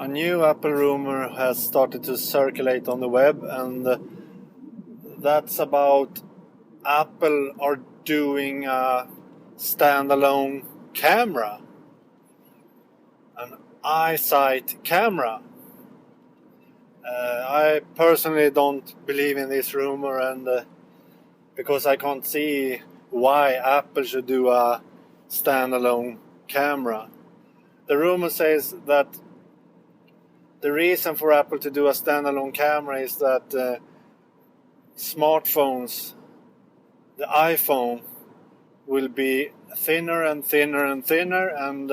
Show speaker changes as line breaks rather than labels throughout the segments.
A new Apple rumor has started to circulate on the web, and that's about Apple are doing a standalone camera, an iSight camera. I personally don't believe in this rumor, and because I can't see why Apple should do a standalone camera. The rumor says that the reason for Apple to do a standalone camera is that smartphones, the iPhone, will be thinner and thinner and thinner, and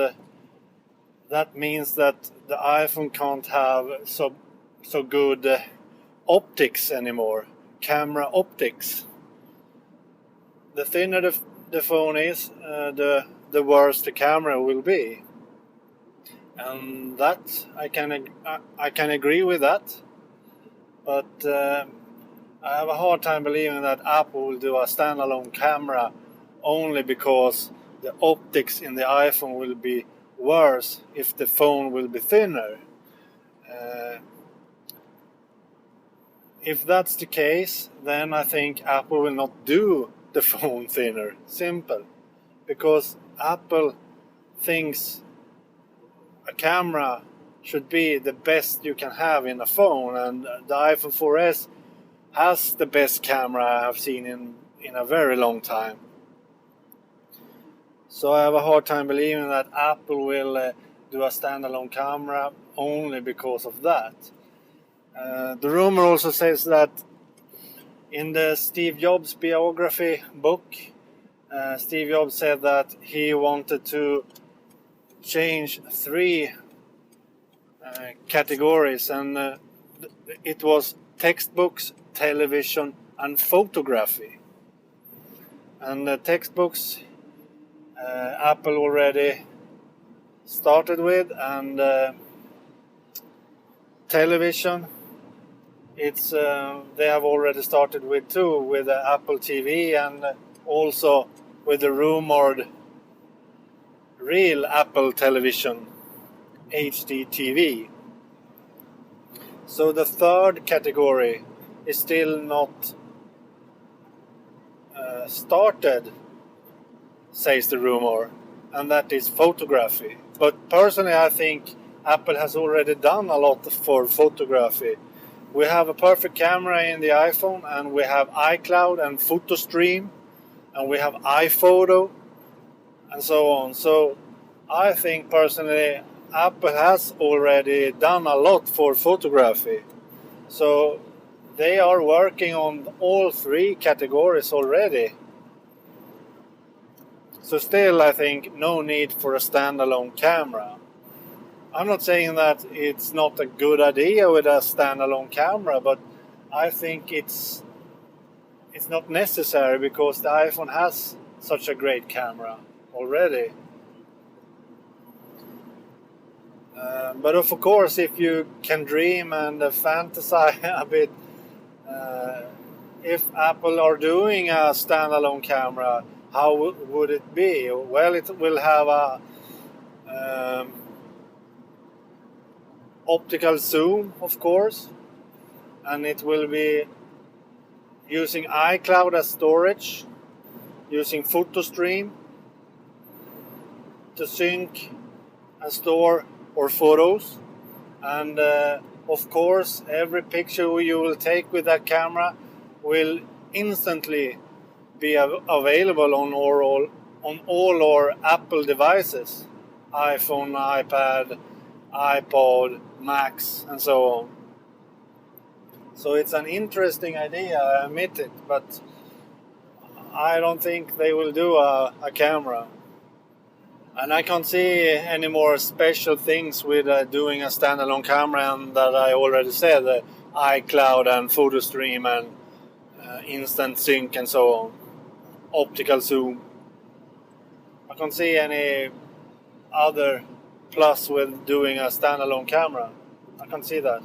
that means that the iPhone can't have so good optics anymore, camera optics. The thinner the phone is, the worse the camera will be. And that I can agree with that, but I have a hard time believing that Apple will do a standalone camera only because the optics in the iPhone will be worse if the phone will be thinner. If that's the case, then I think Apple will not do the phone thinner. Simple, because Apple thinks a camera should be the best you can have in a phone, and the iPhone 4S has the best camera I have seen in a very long time. So I have a hard time believing that Apple will do a standalone camera only because of that. The rumor also says that in the Steve Jobs biography book, Steve Jobs said that he wanted to change 3 categories, and it was textbooks, television, and photography. And the textbooks Apple already started with, and television they have already started with too, with the Apple TV, and also with the rumored real Apple television, HD TV. So the 3rd category is still not started, says the rumor, and that is photography. But personally, I think Apple has already done a lot for photography. We have a perfect camera in the iPhone, and we have iCloud and PhotoStream, and we have iPhoto, and so on. So I think personally Apple has already done a lot for photography. So they are working on all 3 categories already. So still, I think no need for a standalone camera. I'm not saying that it's not a good idea with a standalone camera, but I think it's not necessary because the iPhone has such a great camera already. But of course, if you can dream and fantasize a bit, if Apple are doing a standalone camera, how would it be? Well, it will have a optical zoom, of course, and it will be using iCloud as storage, using PhotoStream to sync and store our photos, and of course every picture you will take with that camera will instantly be available on all our Apple devices, iPhone, iPad, iPod, Macs, and so on. So it's an interesting idea, I admit it, but I don't think they will do a camera. And I can't see any more special things with doing a standalone camera, and that I already said, iCloud and PhotoStream and instant sync and so on, optical zoom. I can't see any other plus with doing a standalone camera. I can't see that.